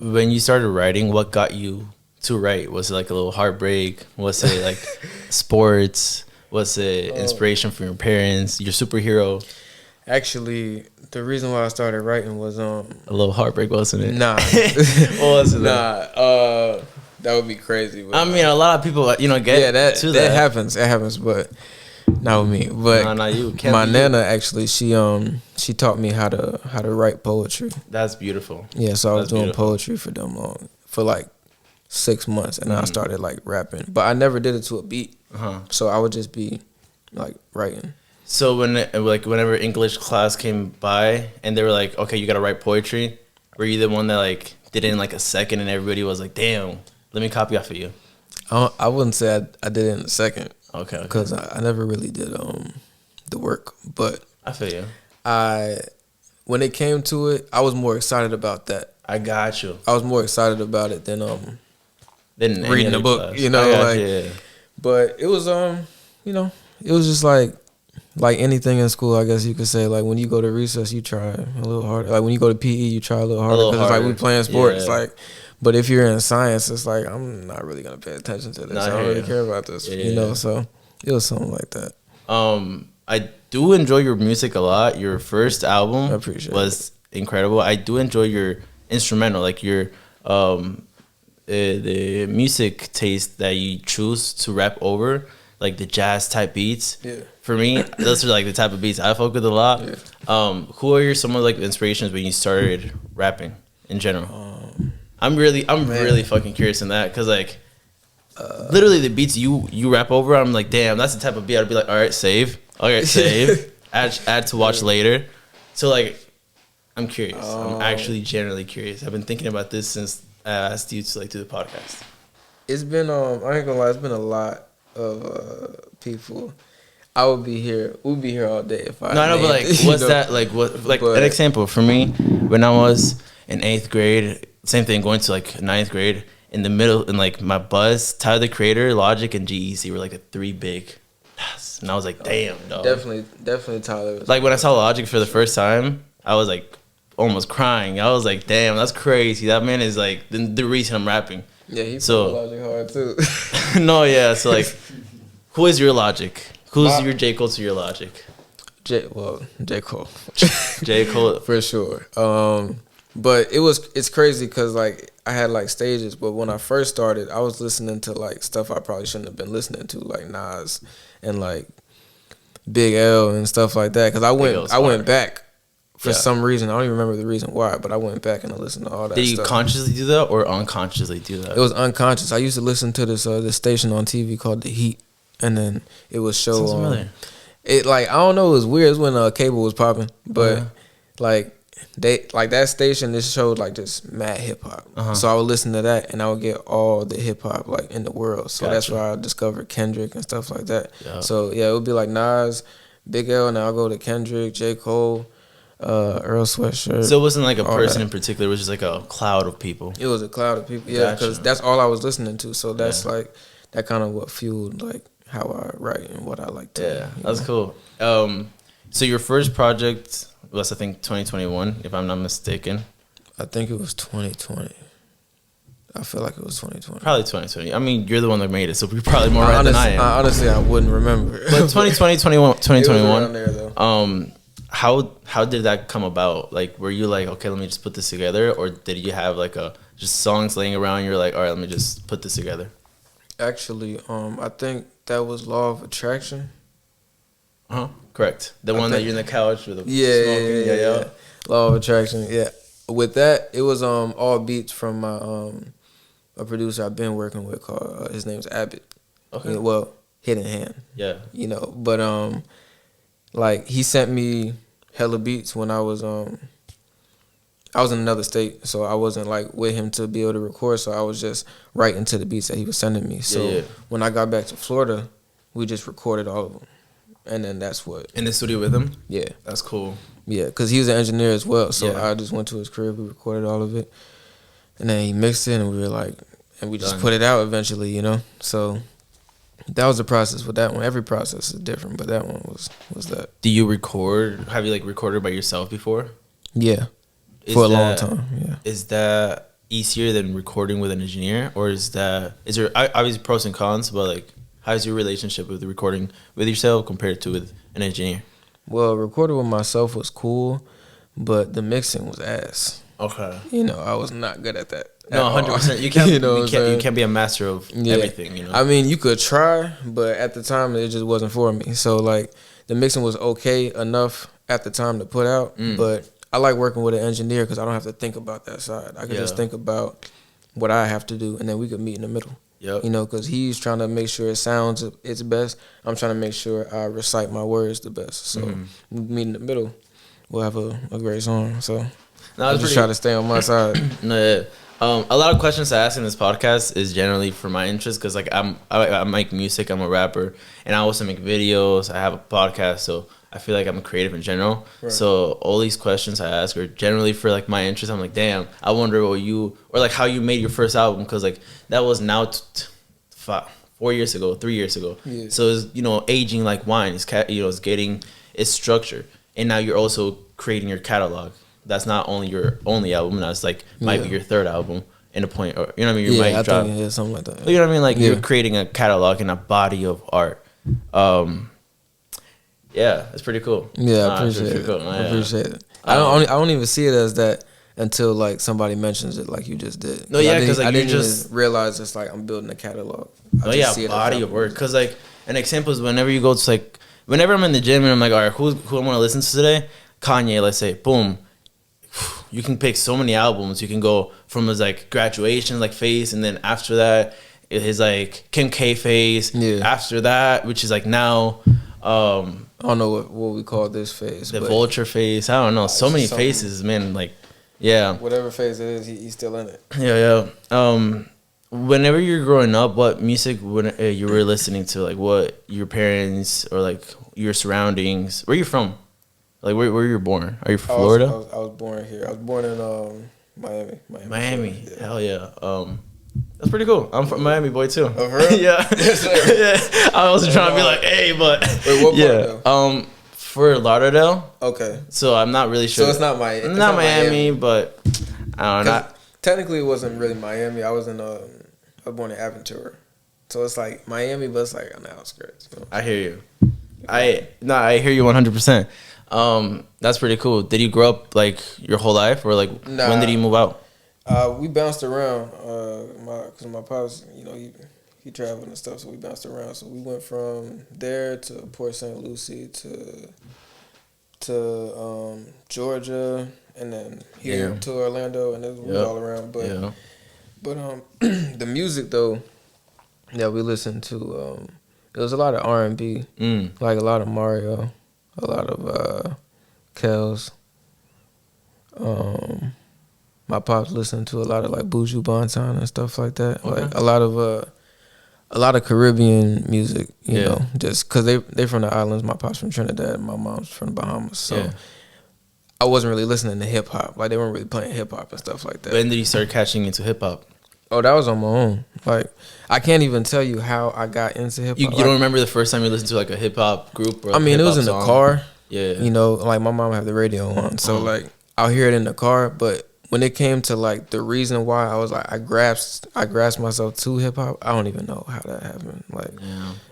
when you started writing, what got you to write? Was it like a little heartbreak? Was it like sports? Was it inspiration from your parents? Your superhero? Actually, the reason why I started writing was A little heartbreak, wasn't it? nah, What was it? that would be crazy. But, I mean, a lot of people, get that to that happens. It happens, but not with me. But no, not you. Can't my be nana actually, she taught me how to write poetry. That's beautiful. Yeah, so I was That's doing beautiful. poetry for them for like 6 months, and then I started like rapping, but I never did it to a beat. So I would just be like writing. So whenever English class came by and they were like, okay, you gotta write poetry, were you the one that like did it in like a second and everybody was like, damn, let me copy off of you? I wouldn't say I did it in a second. Okay. Because I never really did the work, but I feel you. When it came to it, I was more excited about that. I got you. I was more excited about it than reading the book, class. Yeah. But it was it was just like anything in school, I guess you could say. Like when you go to recess, you try a little harder. Like when you go to PE, you try a little harder because it's like we playing sports. Yeah. Like, but if you're in science, it's like I'm not really gonna pay attention to this. I don't really care about this, So it was something like that. I do enjoy your music a lot. Your first album was incredible. I do enjoy your instrumental, like your the music taste that you choose to rap over, like the jazz type beats. Yeah. For me, those are like the type of beats I fuck with a lot. Yeah. Who are some of like the inspirations when you started rapping in general? I'm really fucking curious in that because like literally the beats you rap over, I'm like, damn, that's the type of beat I'd be like, all right, save, add to watch later. So like, I'm curious. I'm actually generally curious. I've been thinking about this since I asked you to like do the podcast. It's been I ain't gonna lie, it's been a lot of people. We'd be here all day if I. No, I know, but like, what's that like? What like an example for me? When I was in 8th grade, same thing, going to like 9th grade. In the middle, in like my buzz, Tyler the Creator, Logic, and G-Eazy were like the 3 big. And I was like, damn, dog. Definitely Tyler. Like when I saw Logic for the first time, I was like almost crying. I was like, damn, that's crazy. That man is like the reason I'm rapping. Yeah, he put Logic hard too. No, yeah. So like, who is your Logic? Who's your J. Cole to your Logic? J. Cole. J. Cole. For sure. But it's crazy because like I had like stages, but when I first started, I was listening to like stuff I probably shouldn't have been listening to, like Nas and like Big L and stuff like that. Because I went back for some reason. I don't even remember the reason why, but I went back and I listened to all that. Did you stuff. consciously do that or unconsciously do that? It was unconscious. I used to listen to this station on TV called The Heat, and then it would show. Sounds familiar. It like I don't know. It was weird. It was when cable was popping, but like. They like that station. This showed like just mad hip hop, so I would listen to that, and I would get all the hip hop like in the world. So that's where I discovered Kendrick and stuff like that. Yeah. So yeah, it would be like Nas, Big L, and I'll go to Kendrick, J. Cole, Earl Sweatshirt. So it wasn't like a person in particular. It was just like a cloud of people. It was a cloud of people. Yeah, because that's all I was listening to. So that's like that kind of what fueled like how I write and what I like to. Yeah, that's cool. So your first project was, I think, 2021, if I'm not mistaken. I think it was 2020. I feel like it was 2020. Probably 2020. I mean, you're the one that made it, so you're probably more right than I am. Honestly, I wouldn't remember. But 2020, 2021. It was around there, though. How did that come about? Like, were you like, okay, let me just put this together, or did you have like just songs laying around? You're like, all right, let me just put this together. Actually, I think that was Law of Attraction. Correct. The one that you're in the couch with the smoking. Yeah. Law of Attraction. Yeah. With that, it was all beats from my a producer I've been working with called his name's Abbott. Okay. Well, Hidden Hand. Yeah. But like he sent me hella beats when I was in another state, so I wasn't like with him to be able to record. So I was just writing to the beats that he was sending me. So when I got back to Florida, we just recorded all of them. And then that's what... In the studio with him? Yeah. That's cool. Yeah, because he was an engineer as well. So I just went to his crib, we recorded all of it. And then he mixed it, and we were like... And we just put it out eventually, So that was the process with that one. Every process is different, but that one was that. Do you record... Have you, like, recorded by yourself before? Yeah. For a long time, yeah. Is that easier than recording with an engineer, or is there obviously pros and cons, but like how's your relationship with the recording with yourself compared to with an engineer? Well, recording with myself was cool, but the mixing was ass. Okay. You know, I was not good at that. No, 100%. You can't. You can't be a master of everything. You know. I mean, you could try, but at the time, it just wasn't for me. So like, the mixing was okay enough at the time to put out, but I like working with an engineer because I don't have to think about that side. I can just think about what I have to do, and then we could meet in the middle. Yep. You know, because he's trying to make sure it sounds its best. I'm trying to make sure I recite my words the best. So we meet in the middle. We'll have a great song. So I just try to stay on my side. No, yeah. A lot of questions I ask in this podcast is generally for my interest because like I make music, I'm a rapper, and I also make videos. I have a podcast, so I feel like I'm a creative in general. Right. So all these questions I ask are generally for like my interest. I'm like, damn, I wonder what you or like how you made your first album because like that was now 4 years ago, 3 years ago. Yeah. So it's aging like wine. It's getting its structure, and now you're also creating your catalog. That's not only your only album. That's like might be your third album in a point, or you know what I mean. You might drop, think something like that. You know what I mean? Like you're creating a catalog and a body of art. Yeah, it's pretty cool. Yeah, I appreciate it. Cool. I appreciate it. I don't even see it as that until like somebody mentions it, like you just did. No, yeah, because like I didn't just realize it's like I'm building a catalog. Body of work. Because like an example is whenever you go to like whenever I'm in the gym and I'm like, all right, who I want to listen to today? Kanye, let's say, boom. You can pick so many albums. You can go from his like graduation like phase, and then after that, his like Kim K phase. Yeah. After that, which is like now. I don't know what we call this phase. The vulture phase. I don't know. So many phases, man. Like, yeah. Whatever phase it is, he's still in it. Yeah. Whenever you're growing up, what music you were listening to? Like, what your parents or like your surroundings? Where are you from? Like, where you were born? Are you from Florida? I was born here. I was born in Miami. Miami. Yeah. Hell yeah. That's pretty cool. I'm from Miami, boy, too. Oh, for real? Yeah. Yeah. I was trying to be like, hey, but wait, what part though? For Lauderdale. Okay. So I'm not really sure. So it's not Miami. Not Miami, but I don't know. Technically, it wasn't really Miami. I was born in Aventura, so it's like Miami, but it's like on the outskirts. You know? I hear you. I hear you 100%. That's pretty cool. Did you grow up like your whole life, or like when did you move out? We bounced around. Because my pops, he traveled and stuff, so we bounced around. So we went from there to Port St. Lucie to Georgia, and then here to Orlando, and we all around. But the music though that we listened to, it was a lot of R&B, like a lot of Mario, a lot of Kels. My pops listened to a lot of like Buju Banton and stuff like that. Okay. Like a lot of Caribbean music, you know, just because they from the islands. My pop's from Trinidad, my mom's from the Bahamas, so I wasn't really listening to hip hop. Like they weren't really playing hip hop and stuff like that. When did you start catching into hip hop? Oh, that was on my own. Like I can't even tell you how I got into hip hop. You don't remember the first time you listened to like a hip hop group? Or I mean, it was in the car. Yeah. Like my mom had the radio on, so like I'll hear it in the car, but when it came to like the reason why I was like I grasped myself to hip hop, I don't even know how that happened. Like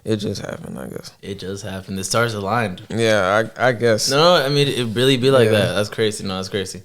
it just happened, I guess. It just happened. The stars aligned. Yeah, I guess. No, I mean it really be like that. That's crazy. No, that's crazy.